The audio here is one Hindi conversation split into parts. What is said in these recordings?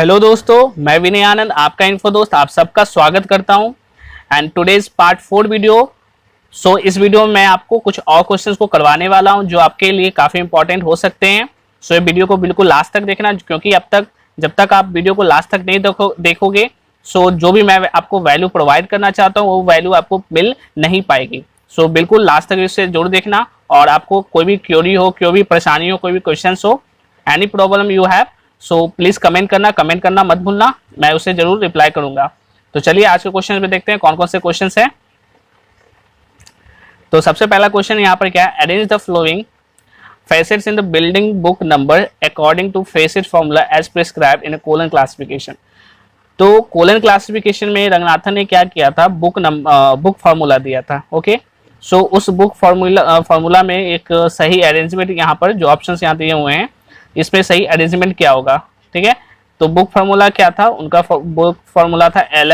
हेलो दोस्तों, मैं विनय आनंद आपका इन्फो दोस्त आप सबका स्वागत करता हूं एंड टुडेज पार्ट 4 वीडियो। इस वीडियो में मैं आपको कुछ और क्वेश्चंस को करवाने वाला हूं जो आपके लिए काफ़ी इंपॉर्टेंट हो सकते हैं। ये वीडियो को बिल्कुल लास्ट तक देखना, क्योंकि जब तक आप वीडियो को लास्ट तक नहीं देखोगे जो भी मैं आपको वैल्यू प्रोवाइड करना चाहता हूँ वो वैल्यू आपको मिल नहीं पाएगी। बिल्कुल लास्ट तक इससे जरूर देखना। और आपको कोई भी क्वेरी हो, कोई भी परेशानी हो, कोई भी क्वेश्चन हो, any problem you have, please comment करना मत भूलना, मैं उसे जरूर रिप्लाई करूंगा। तो चलिए आज के क्वेश्चन में देखते हैं कौन कौन से क्वेश्चन हैं। तो सबसे पहला क्वेश्चन यहाँ पर क्या है, arrange the flowing facets in the building book number according to facet formula as prescribed in a colon classification। तो कोलन क्लासिफिकेशन में रंगनाथन ने क्या किया था, बुक फार्मूला दिया था। ओके, उस बुक फार्मूला में एक सही अरेंजमेंट, यहाँ पर जो ऑप्शंस यहाँ दिए हुए हैं इसमें सही अरेंजमेंट क्या होगा। ठीक है, तो बुक फार्मूला क्या था, उनका बुक फार्मूला था L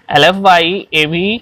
F Y A B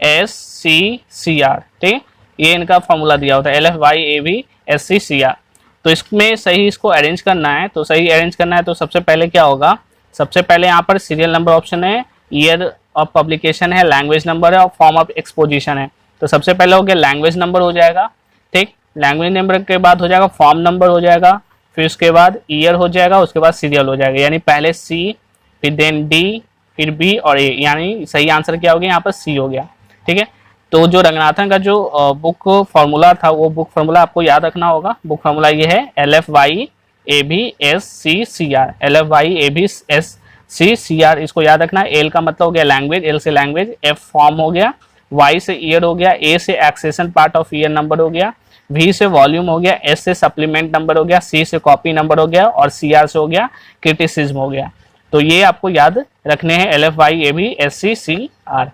S C C R. ठीक है, ये इनका फार्मूला दिया होता है L F Y A B S C C R. तो इसमें सही इसको अरेंज करना है, तो सही अरेंज करना है तो सबसे पहले क्या होगा, सबसे पहले यहाँ पर सीरियल नंबर ऑप्शन है, ईयर ऑफ पब्लिकेशन है, लैंग्वेज नंबर है और फॉर्म ऑफ एक्सपोजिशन है। तो सबसे पहले हो गया लैंग्वेज नंबर हो जाएगा। ठीक, लैंग्वेज नंबर के बाद हो जाएगा फॉर्म नंबर हो जाएगा, फिर उसके बाद ईयर हो जाएगा, उसके बाद सीरियल हो जाएगा। यानी पहले सी, फिर देन डी, फिर बी और ए, यानी सही आंसर क्या हो गया, यहाँ पर सी हो गया। ठीक है, तो जो रंगनाथन का जो बुक फार्मूला था वो बुक फार्मूला आपको याद रखना होगा। बुक फार्मूला ये है L F Y A B S C C R, L F Y A B S C C R, इसको याद रखना। एल का मतलब हो गया लैंग्वेज, एल से लैंग्वेज, एफ फॉर्म हो गया, वाई से ईयर हो गया, ए से accession part of year number हो गया, वी से वॉल्यूम हो गया, एस से सप्लीमेंट नंबर हो गया, सी से कॉपी नंबर हो गया और सी आर से हो गया क्रिटिसिज्म हो गया। तो ये आपको याद रखने हैं L F Y A B S C C R.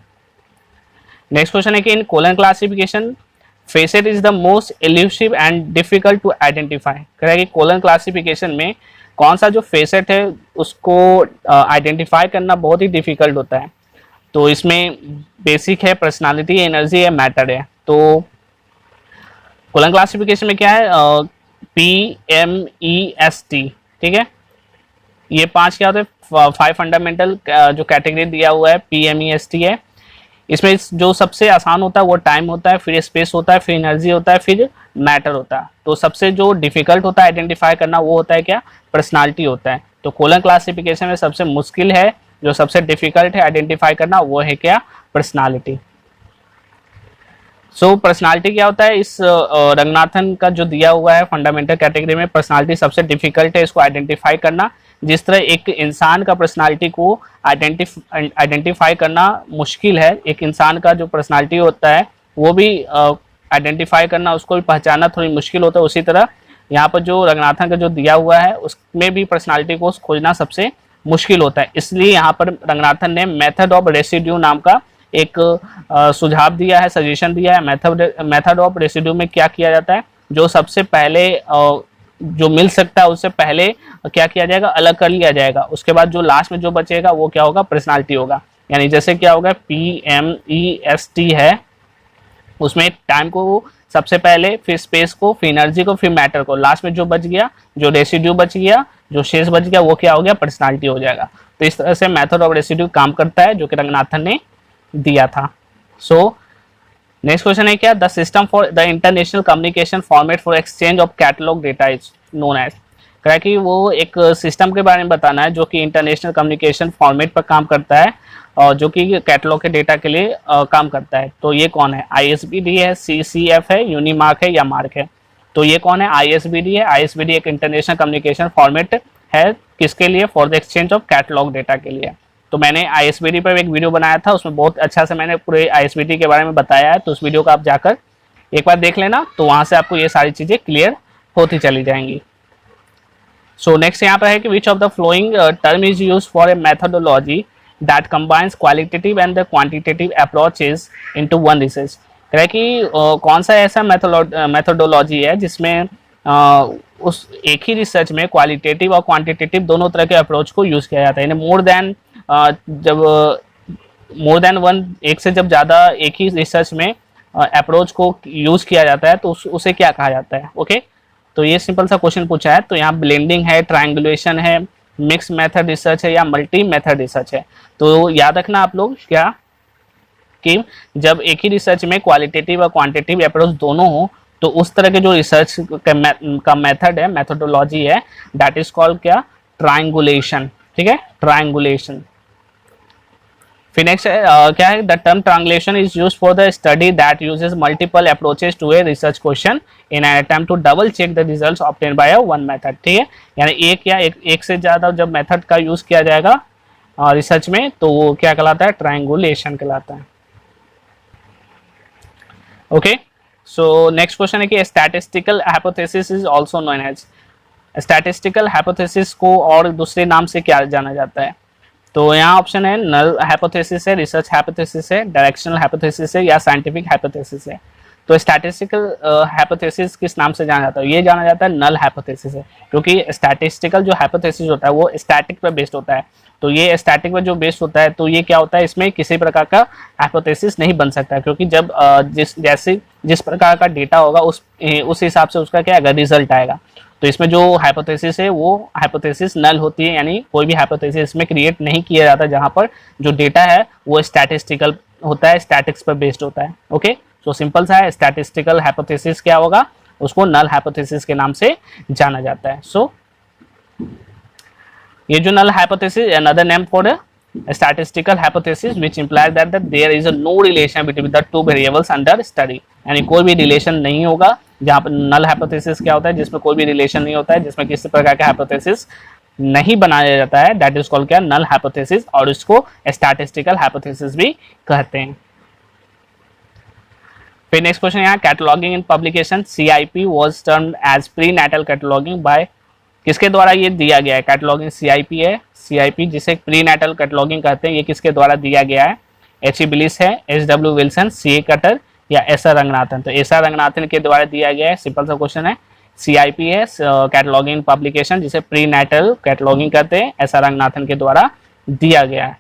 Next question है कि in colon classification facet is the most elusive and difficult to identify. कह रहा है कि कोलन क्लासिफिकेशन में कौन सा जो फेसेट है उसको आइडेंटिफाई करना बहुत ही डिफिकल्ट होता है। तो इसमें बेसिक है, पर्सनालिटी, एनर्जी है, मैटर है। तो कोलन क्लासिफिकेशन में क्या है, PMEST। ठीक है, ये 5 क्या होते हैं, 5 फंडामेंटल जो कैटेगरी दिया हुआ है PMEST है। इसमें जो सबसे आसान होता है वो टाइम होता है, फिर स्पेस होता है, फिर एनर्जी होता है, फिर मैटर होता है। तो सबसे जो डिफिकल्ट होता है आइडेंटिफाई करना वो होता है क्या, पर्सनालिटी होता है। तो कोलन क्लासिफिकेशन में सबसे मुश्किल है, जो सबसे डिफिकल्ट है आइडेंटिफाई करना वो है क्या, पर्सनालिटी। पर्सनालिटी क्या होता है, इस रंगनाथन का जो दिया हुआ है फंडामेंटल कैटेगरी में पर्सनालिटी सबसे डिफिकल्ट है इसको आइडेंटिफाई करना। जिस तरह एक इंसान का पर्सनालिटी को आइडेंटिफाई करना मुश्किल है, एक इंसान का जो पर्सनालिटी होता है वो भी आइडेंटिफाई करना, उसको भी पहचानना थोड़ी मुश्किल होता है। उसी तरह यहाँ पर जो रंगनाथन का जो दिया हुआ है उसमें भी पर्सनालिटी को खोजना सबसे मुश्किल होता है। इसलिए यहाँ पर रंगनाथन ने मेथड ऑफ रेसिड्यू नाम का एक सुझाव दिया है, सजेशन दिया है। मेथड ऑफ रेसिड्यू में क्या किया जाता है, जो सबसे पहले जो मिल सकता है उससे पहले क्या किया जाएगा, अलग कर लिया जाएगा। उसके बाद जो लास्ट में जो बचेगा वो क्या होगा, पर्सनालिटी होगा। यानी जैसे क्या होगा, PMEST है, उसमें टाइम को सबसे पहले, फिर स्पेस को, फिर एनर्जी को, फिर मैटर को, लास्ट में जो बच गया, जो रेसिड्यू बच गया, जो शेष बच गया वो क्या हो गया, पर्सनालिटी हो जाएगा। तो इस तरह से मेथड ऑफ रेसिड्यू काम करता है जो कि रंगनाथन ने दिया था। नेक्स्ट क्वेश्चन है क्या, the system for the international communication format for exchange of catalogue data is known as. कह रहा है कि वो एक सिस्टम के बारे में बताना है जो कि इंटरनेशनल कम्युनिकेशन फॉर्मेट पर काम करता है और जो कि कैटलॉग के डेटा के लिए काम करता है। तो ये कौन है, ISBD है, CCF है, यूनिमार्क है या मार्क है। तो ये कौन है, ISBD है। ISBD एक इंटरनेशनल कम्युनिकेशन फॉर्मेट है, किसके लिए, for the exchange of catalogue data के लिए। तो मैंने ISBD पर एक वीडियो बनाया था, उसमें बहुत अच्छा से मैंने पूरे ISBD के बारे में बताया है। तो उस वीडियो को आप जाकर एक बार देख लेना, तो वहां से आपको ये सारी चीजें क्लियर होती चली जाएंगी। नेक्स्ट यहाँ पर है कि which of the flowing term is use for a methodology that combines qualitative and the quantitative approaches into one research. कह रहा है कि कौन सा ऐसा मेथोडोलॉजी है जिसमें उस एक ही रिसर्च में क्वालिटेटिव और क्वांटिटेटिव दोनों तरह के अप्रोच को यूज किया जाता है। यानी जब मोर देन वन, एक से जब ज़्यादा एक ही रिसर्च में अप्रोच को यूज़ किया जाता है तो उसे क्या कहा जाता है। ओके, तो ये सिंपल सा क्वेश्चन पूछा है। तो यहाँ ब्लेंडिंग है, ट्रायंगुलेशन है, मिक्स मेथड रिसर्च है या मल्टी मेथड रिसर्च है। तो याद रखना आप लोग क्या कि जब एक ही रिसर्च में क्वालिटेटिव और क्वांटिटेटिव अप्रोच दोनों हो तो उस तरह के जो रिसर्च का मेथड है, मेथोडोलॉजी है, दैट इज कॉल्ड क्या, ट्रायंगुलेशन। ठीक है, ट्रायंगुलेशन। फिर नेक्स्ट क्या है, the term triangulation is used for the study that uses multiple approaches to a research question in an attempt to double check the results obtained by one method. ठीक है, यानी एक या एक से ज्यादा जब मेथड का यूज किया जाएगा रिसर्च में तो वो क्या कहलाता है, ट्रायंगुलेशन कहलाता है। ओके, सो नेक्स्ट क्वेश्चन है कि statistical hypothesis is also known as, statistical hypothesis को और दूसरे नाम से क्या जाना जाता है। तो यहाँ ऑप्शन है नल हाइपोथेसिस है, रिसर्च हाइपोथेसिस है, डायरेक्शनल हाइपोथेसिस है या साइंटिफिक हाइपोथेसिस है। तो स्टैटिस्टिकल हाइपोथेसिस किस नाम से जाना जाता है, ये जाना जाता है नल हाइपोथेसिस है, क्योंकि स्टैटिस्टिकल जो हाइपोथेसिस होता है वो स्टैटिक पर बेस्ड होता है। तो ये स्टैटिक पर जो बेस्ड होता है तो ये क्या होता है, इसमें किसी प्रकार का हाइपोथेसिस नहीं बन सकता, क्योंकि जब जिस प्रकार का डेटा होगा उस हिसाब से उसका क्या आएगा, रिजल्ट आएगा। तो इसमें जो हाइपोथेसिस है वो हाइपोथेसिस नल होती है, यानी कोई भी हाइपोथेसिस इसमें क्रिएट नहीं किया जाता जहां पर जो डेटा है वो स्टैटिस्टिकल होता है, स्टैटिक्स पर बेस्ड होता है। ओके, तो सिंपल सा है, स्टैटिस्टिकल हाइपोथेसिस क्या होगा, उसको नल हाइपोथेसिस के नाम से जाना जाता है। सो ये जो null hypothesis another name for statistical hypothesis which implies that there is a no relation between the two variables under study, यानी कोई भी रिलेशन नहीं होगा। जहाँ पर नल हाइपोथेसिस क्या होता है, जिसमें कोई भी रिलेशन नहीं होता है, जिसमें किसी प्रकार का हाइपोथेसिस नहीं बनाया जाता है, दैट इज कॉल्ड क्या, नल हाइपोथेसिस, और इसको स्टैटिस्टिकल हाइपोथेसिस भी कहते हैं। फिर नेक्स्ट क्वेश्चन यहाँ, cataloguing in publication CIP was termed as prenatal cataloguing by, किसके द्वारा ये दिया गया है, कैटलॉगिंग CIP है, CIP जिसे प्री नेटल कैटलॉगिंग कहते हैं, ये किसके द्वारा दिया गया है, H.E. बिलिस है, SW विल्सन, C.A. कटर या S.R. रंगनाथन। तो S.R. रंगनाथन के द्वारा दिया गया है, सिंपल सा क्वेश्चन है। CIP है कैटलॉगिंग पब्लिकेशन जिसे प्री नेटल कैटलॉगिंग कहते हैं, S.R. रंगनाथन के द्वारा दिया गया है।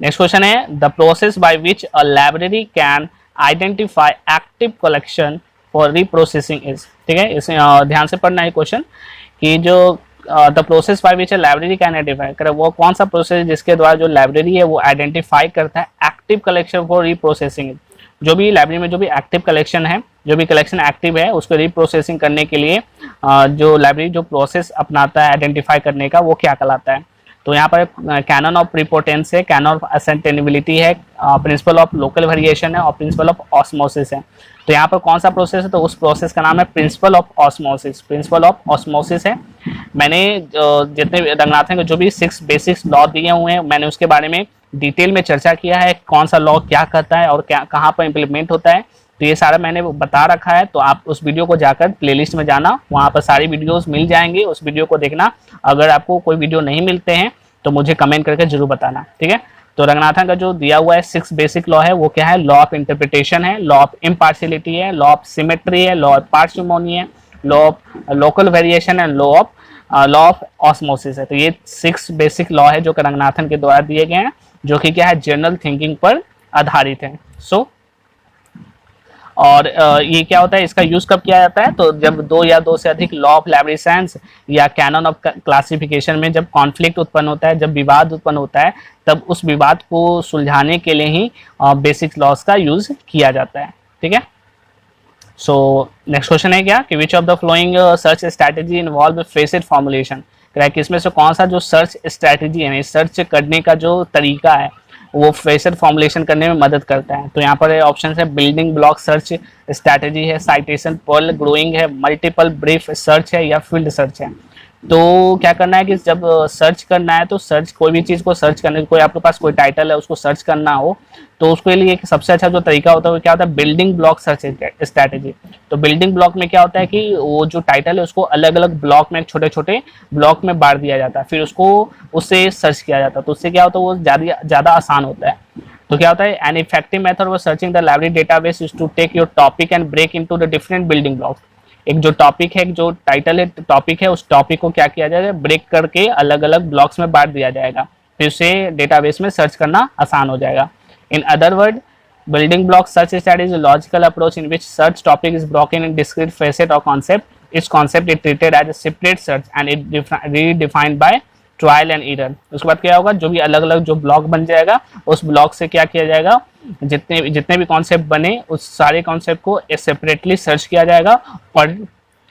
नेक्स्ट क्वेश्चन है, the process by which a library can identify active collection for reprocessing is. ठीक है, इसे ध्यान से पढ़ना है क्वेश्चन कि जो the process by which library can identify करे, वो कौन सा प्रोसेस जिसके द्वारा जो लाइब्रेरी है वो आइडेंटिफाई करता है एक्टिव कलेक्शन फॉर रीप्रोसेसिंग। जो भी लाइब्रेरी में जो भी एक्टिव कलेक्शन है, जो भी कलेक्शन एक्टिव है उसको रीप्रोसेसिंग करने के लिए जो लाइब्रेरी जो प्रोसेस अपनाता है आइडेंटिफाई करने का, वो क्या कहलाता है। तो यहाँ पर कैनन ऑफ प्रीपोर्टेंस है, कैनन ऑफ असेंटेनिबिलिटी है, प्रिंसिपल ऑफ लोकल वेरिएशन है और प्रिंसिपल ऑफ ऑस्मोसिस है। तो यहाँ पर कौन सा प्रोसेस है, तो उस प्रोसेस का नाम है principle of osmosis, principle of osmosis है। मैंने जितने रंगनाथन के जो भी 6 बेसिक्स लॉ दिए हुए हैं मैंने उसके बारे में डिटेल में चर्चा किया है, कौन सा लॉ क्या करता है और क्या कहाँ पर इम्प्लीमेंट होता है, तो ये सारा मैंने बता रखा है। तो आप उस वीडियो को जाकर प्लेलिस्ट में जाना, वहाँ पर सारी वीडियोस मिल जाएंगे, उस वीडियो को देखना। अगर आपको कोई वीडियो नहीं मिलते हैं तो मुझे कमेंट करके जरूर बताना, ठीक है। तो रंगनाथन का जो दिया हुआ है 6 बेसिक लॉ है वो क्या है, लॉ ऑफ इंटरप्रिटेशन है, लॉ ऑफ इम्पार्शियलिटी है, लॉ ऑफ सिमेट्री है, लॉ ऑफ पार्सिमोनी है, लॉ ऑफ लोकल वेरिएशन है, लॉ ऑफ ऑस्मोसिस है। तो ये 6 बेसिक लॉ है जो रंगनाथन के द्वारा दिए गए हैं, जो कि क्या है, जनरल थिंकिंग पर आधारित है। सो और ये क्या होता है, इसका यूज कब किया जाता है, तो जब 2 या 2 से अधिक लॉ ऑफ लाइब्रेरी साइंस या कैनन ऑफ क्लासिफिकेशन में जब कॉन्फ्लिक्ट उत्पन्न होता है, जब विवाद उत्पन्न होता है, तब उस विवाद को सुलझाने के लिए ही बेसिक लॉज का यूज किया जाता है, ठीक है। सो नेक्स्ट क्वेश्चन है क्या कि which of the following search strategy involve phrased formulation, किसमें से कौन सा जो सर्च स्ट्रैटेजी है, सर्च करने का जो तरीका है वो फ्रेशर फॉर्मुलेशन करने में मदद करता है। तो यहाँ पर ऑप्शन है बिल्डिंग ब्लॉक सर्च स्ट्रैटेजी है, साइटेशन पर्ल ग्रोइंग है, मल्टीपल ब्रीफ सर्च है या फील्ड सर्च है। तो क्या करना है कि जब सर्च करना है तो सर्च कोई भी चीज़ को सर्च करने, कोई आपके पास कोई टाइटल है उसको सर्च करना हो तो उसके लिए सबसे अच्छा जो तरीका होता है वो क्या होता है, बिल्डिंग ब्लॉक सर्च स्ट्रैटेजी। तो बिल्डिंग ब्लॉक में क्या होता है कि वो जो टाइटल है उसको अलग अलग ब्लॉक में, छोटे छोटे ब्लॉक में बांट दिया जाता है, फिर उसको उससे सर्च किया जाता है। तो उससे क्या होता है, वो ज़्यादा आसान होता है। तो क्या होता है, an effective method for searching the library database is to take your topic and break into the different building blocks. एक जो टॉपिक है, जो टाइटल है टॉपिक है, उस टॉपिक को क्या किया जाएगा, ब्रेक करके अलग अलग ब्लॉक्स में बांट दिया जाएगा, फिर से डेटाबेस में सर्च करना आसान हो जाएगा। In other word, building block search strategy is a logical approach in which search topic is broken in discrete facet और कॉन्सेप्ट इस concept it treated as a separate search and it redefined by trial and error. उसके बाद क्या होगा, जो भी अलग अलग जो ब्लॉक बन जाएगा उस ब्लॉक से क्या किया जाएगा, जितने भी कॉन्सेप्ट बने उस सारे कॉन्सेप्ट को सेपरेटली सर्च किया जाएगा और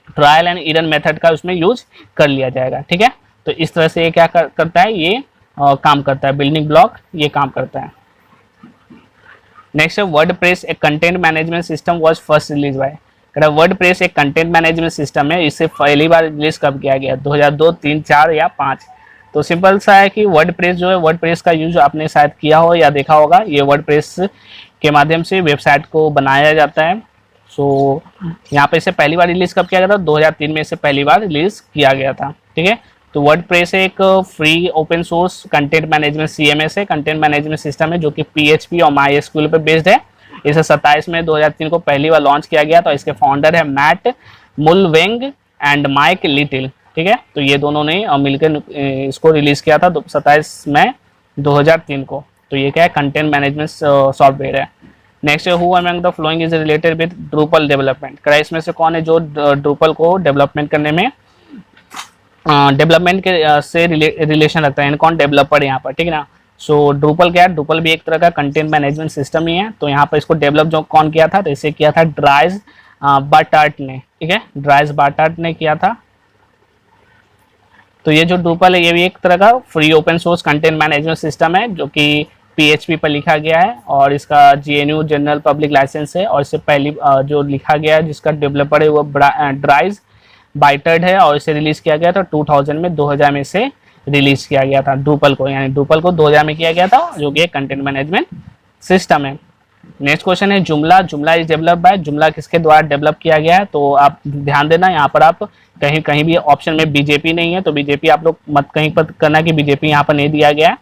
ट्रायल एंड एरर मेथड का उसमें यूज कर लिया जाएगा। ठीक है, तो इस तरह से ये क्या करता है, ये काम करता है, बिल्डिंग ब्लॉक ये काम करता है। नेक्स्ट है वर्डप्रेस एक content management system was first release by. WordPress एक कंटेंट मैनेजमेंट सिस्टम है, इसे पहली बार रिलीज कब किया गया, 2002, 3, 4 या 5। तो सिंपल सा है कि वर्डप्रेस जो है, वर्डप्रेस का यूज आपने शायद किया हो या देखा होगा। ये वर्डप्रेस के माध्यम से वेबसाइट को बनाया जाता है। सो यहाँ पे इसे पहली बार रिलीज कब किया गया था, 2003 में इसे पहली बार रिलीज किया गया था। ठीक है, तो वर्डप्रेस एक free open source content management CMS है, कंटेंट मैनेजमेंट सिस्टम है जो कि PHP और MySQL पे बेस्ड है। इसे 27 मई 2003 को पहली बार लॉन्च किया गया। तो इसके फाउंडर है मैट मुलवेंग एंड माइक लिटिल। ठीक है, तो ये दोनों ने मिलकर इसको रिलीज किया था 27 मई 2003 को। तो ये क्या है, कंटेंट मैनेजमेंट सॉफ्टवेयर है। नेक्स्ट है who among the following is related with Drupal development. क्या इसमें से कौन है जो ड्रूपल को डेवलपमेंट करने में डेवलपमेंट के से रिलेशन रखता है, कौन डेवलपर यहाँ पर। ठीक है ना, सो ड्रूपल क्या है, ड्रूपल भी एक तरह का कंटेंट मैनेजमेंट सिस्टम ही है। तो यहाँ पर इसको डेवलप जो कौन किया था, तो इसे किया था ड्राइज बार्टार्ट ने। ठीक है, ड्राइज बार्टार्ट ने किया था। तो ये जो ड्रूपल है ये भी एक तरह का free open source content management system है जो कि PHP पर लिखा गया है और इसका GNU जनरल पब्लिक लाइसेंस है। और इससे पहली जो लिखा गया है जिसका डेवलपर है वो ड्राइज बाइटर्ड है और इसे रिलीज किया गया था 2000 में, 2000 में इसे रिलीज किया गया था ड्रूपल को, यानी ड्रूपल को 2000 में किया गया था जो कि एक कंटेंट मैनेजमेंट सिस्टम है। नेक्स्ट क्वेश्चन है जुमला। जुमला इज डेवलप बाय। जुमला किसके द्वारा डेवलप किया गया है, तो आप ध्यान देना यहाँ पर आप कहीं भी ऑप्शन में BJP नहीं है तो BJP आप लोग मत कहीं पर करना कि BJP यहाँ पर नहीं दिया गया है।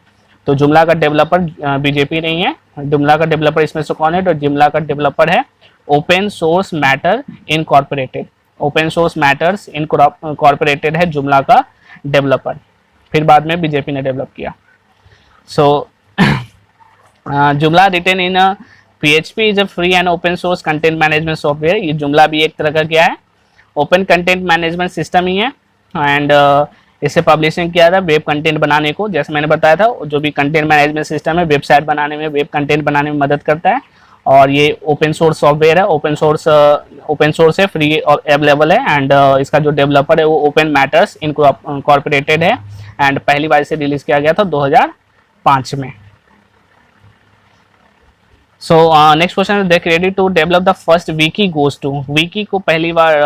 तो जुमला का डेवलपर BJP नहीं है। जुमला का डेवलपर इसमें से कौन है, तो जुमला का डेवलपर है open source matter incorporated. Open source matters incorporated है जुमला का डेवलपर, फिर बाद में BJP ने डेवलप किया। So Joomla written in PHP is a free and open source content management software. ये जुमला भी एक तरह का क्या है, ओपन कंटेंट मैनेजमेंट सिस्टम ही है। एंड इसे पब्लिशिंग किया था वेब कंटेंट बनाने को, जैसे मैंने बताया था जो भी कंटेंट मैनेजमेंट सिस्टम है वेबसाइट बनाने में, वेब कंटेंट बनाने में मदद करता है। और ये ओपन सोर्स सॉफ्टवेयर है, ओपन सोर्स है, फ्री और अवेलेबल है। एंड इसका जो डेवलपर है वो ओपन मैटर्स इनकॉर्पोरेटेड है एंड पहली बार इसे रिलीज किया गया था 2005 में। सो नेक्स्ट क्वेश्चन है the credit to develop the first wiki goes to. Wiki को पहली बार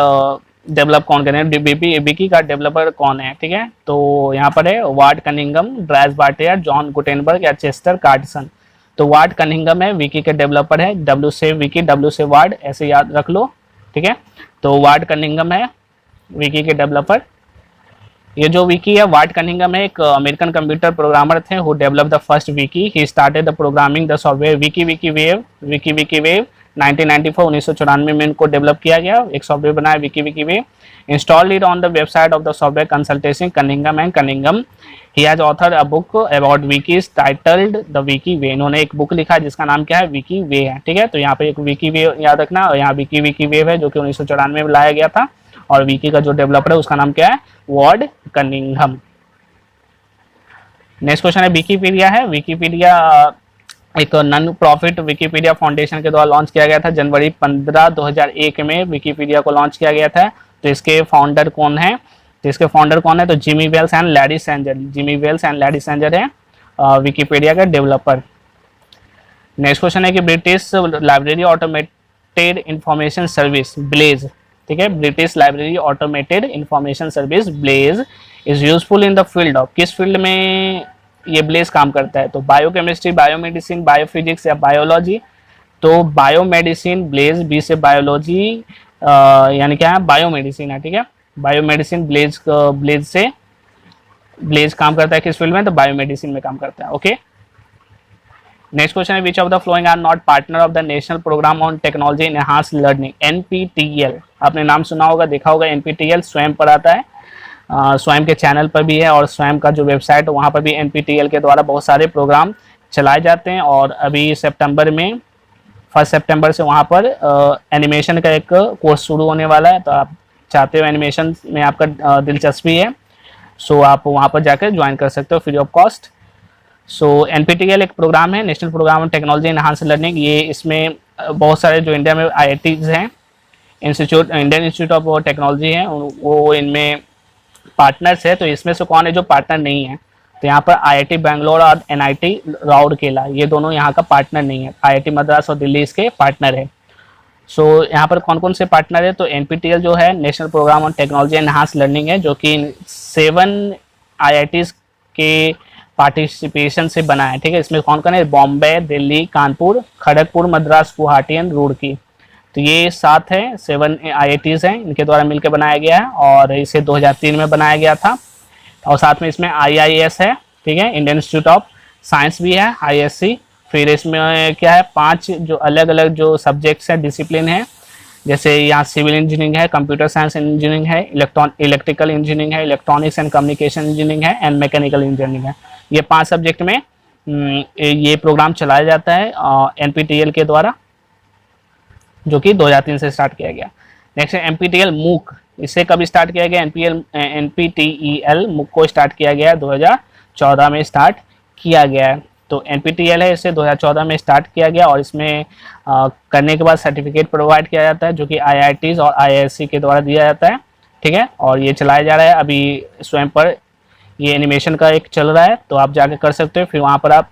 डेवलप कौन कर रहे हैं, विकी का डेवलपर कौन है। ठीक है, तो यहाँ पर है Ward Cunningham, Dries Buytaert, John Gutenberg या चेस्टर कार्डसन। तो वार्ड कनिंगम है विकी के डेवलपर है, W से विकी, W से वार्ड, ऐसे याद रख लो। ठीक है, तो वार्ड कनिंगम है विकी के डेवलपर। ये जो विकी है वार्ड कनिंगम है एक अमेरिकन कंप्यूटर प्रोग्रामर थे who develop the first Vicky. He started the programming the software Vicky wave 1994 1994 में इनको डेवलप किया गया, एक सॉफ्टवेयर बनाया wiki wave. Installed it on the website of the software consultancy Cunningham and Cunningham. He has author a book about wikis titled the wiki way. इन्होंने एक बुक लिखा जिसका नाम क्या है, विकी वे है। ठीक है, तो यहाँ पे एक विकी वे याद रखना और यहाँ विकी वेव है जो कि 1994 में लाया गया था। और विकी का जो डेवलपर है उसका नाम क्या है, वार्ड कनिंघम। नेक्स्ट क्वेश्चन है विकीपीडिया है। विकीपीडिया एक नॉन प्रॉफिट विकीपीडिया फाउंडेशन के द्वारा लॉन्च किया गया था जनवरी 15, 2001 में विकीपीडिया को लॉन्च किया गया था। तो इसके फाउंडर कौन है, तो Jimmy Wales and Larry Sanger. Jimmy Wales and Larry Sanger है विकीपीडिया का डेवलपर। नेक्स्ट क्वेश्चन है कि British Library automated information service BLAISE. ठीक है, British Library automated information service BLAISE is useful in the field of. किस फील्ड में ये ब्लेज काम करता है, तो बायोकेमिस्ट्री, बायोमेडिसिन, बायोफिजिक्स या बायोलॉजी। तो बायोमेडिसिन ब्लेज, बी से बायोलॉजी यानी क्या है, बायोमेडिसिन है। ठीक है, बायोमेडिसिन ब्लेज काम करता है किस फील्ड में, तो बायोमेडिसिन में काम करता है। ओके, नेक्स्ट क्वेश्चन है which of the following are not partner of the national programme on technology enhance learning NPTEL। आपने नाम सुना होगा, देखा होगा, NPTEL स्वयं पर आता है, स्वयं के चैनल पर भी है और स्वयं का जो वेबसाइट है वहाँ पर भी NPTEL के द्वारा बहुत सारे प्रोग्राम चलाए जाते हैं। और अभी सितंबर में 1 सितंबर से वहाँ पर एनिमेशन का एक कोर्स शुरू होने वाला है, तो आप चाहते हो, एनिमेशन में आपका दिलचस्पी है, सो आप वहाँ पर जाकर ज्वाइन कर सकते हो free of cost. So NPTEL एक प्रोग्राम है, national programme on technology enhance learning. ये इसमें बहुत सारे जो इंडिया में IITs हैं, इंडियन इंस्टीट्यूट ऑफ टेक्नोलॉजी हैं, वो इनमें पार्टनर्स है। तो इसमें से कौन है जो पार्टनर नहीं है? तो यहाँ पर IIT बैंगलोर और NIT राउरकेला, ये दोनों यहाँ का पार्टनर नहीं है। IIT मद्रास और दिल्ली इसके पार्टनर है। सो यहाँ पर कौन कौन से पार्टनर है? तो NPTEL जो है national programme on technology enhance learning है, जो कि 7 IITs के पार्टिसिपेशन से बना है। ठीक है, इसमें कौन कौन है? बॉम्बे, दिल्ली, कानपुर, खड़गपुर, मद्रास, गुवाहाटी एंड रुड़की। तो ये 7 है, 7 IITs हैं, इनके द्वारा मिलकर बनाया गया है और इसे 2003 में बनाया गया था। और साथ में इसमें IIS है, ठीक है, इंडियन इंस्टीट्यूट ऑफ साइंस भी है, ISC। फिर इसमें क्या है, 5 जो अलग अलग जो सब्जेक्ट्स हैं, डिसिप्लिन है, जैसे यहाँ सिविल इंजीनियरिंग है, कंप्यूटर साइंस इंजीनियरिंग है, इलेक्ट्रिकल इंजीनियरिंग है, इलेक्ट्रॉनिक्स एंड कम्युनिकेशन इंजीनियरिंग है एंड मैकेनिकल इंजीनियरिंग है। ये 5 सब्जेक्ट में ये प्रोग्राम चलाया जाता है NPTEL के द्वारा, जो कि 2003 से स्टार्ट किया गया। नेक्स्ट है NPTEL MOOC। इसे कब स्टार्ट किया गया? NPTEL MOOC को स्टार्ट किया गया 2014 में स्टार्ट किया गया है। तो NPTEL है, इसे 2014 में स्टार्ट किया गया और इसमें करने के बाद सर्टिफिकेट प्रोवाइड किया जाता है, जो कि IITs और IISc के द्वारा दिया जाता है। ठीक है, और ये चलाया जा रहा है अभी स्वयं पर, ये एनिमेशन का एक चल रहा है, तो आप जाके कर सकते हो। फिर वहाँ पर आप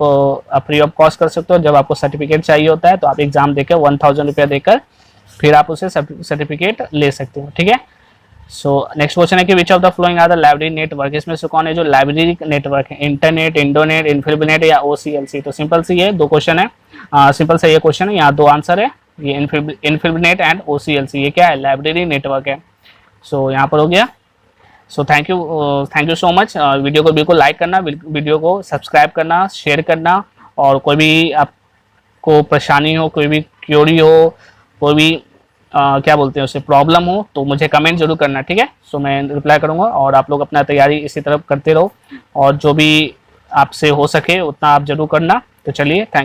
फ्री ऑफ कॉस्ट कर सकते हो। जब आपको सर्टिफिकेट चाहिए होता है तो आप एग्जाम देकर 1000 रुपया देकर फिर आप उसे सर्टिफिकेट ले सकते हो। ठीक है, सो नेक्स्ट क्वेश्चन है कि which of the following are the library network. इसमें से कौन है जो लाइब्रेरी नेटवर्क है? इंटरनेट, इंडोनेट, इनफिल्मनेट या OCLC। तो सिंपल सी है, 2 क्वेश्चन है, सिंपल से ये क्वेश्चन है, यहाँ 2 आंसर है, ये इनफिल्मनेट एंड OCLC। ये क्या है? लाइब्रेरी नेटवर्क है। सो यहाँ पर हो गया। So thank you so much. Video को बिल्कुल लाइक करना, वीडियो को सब्सक्राइब करना, शेयर करना, और कोई भी आपको परेशानी हो, कोई भी क्वेरी हो, कोई भी क्या बोलते हैं उसे प्रॉब्लम हो, तो मुझे कमेंट जरूर करना। ठीक है, सो मैं रिप्लाई करूँगा और आप लोग अपना तैयारी इसी तरफ करते रहो और जो भी आपसे हो सके उतना आप जरूर करना। तो चलिए, थैंक यू।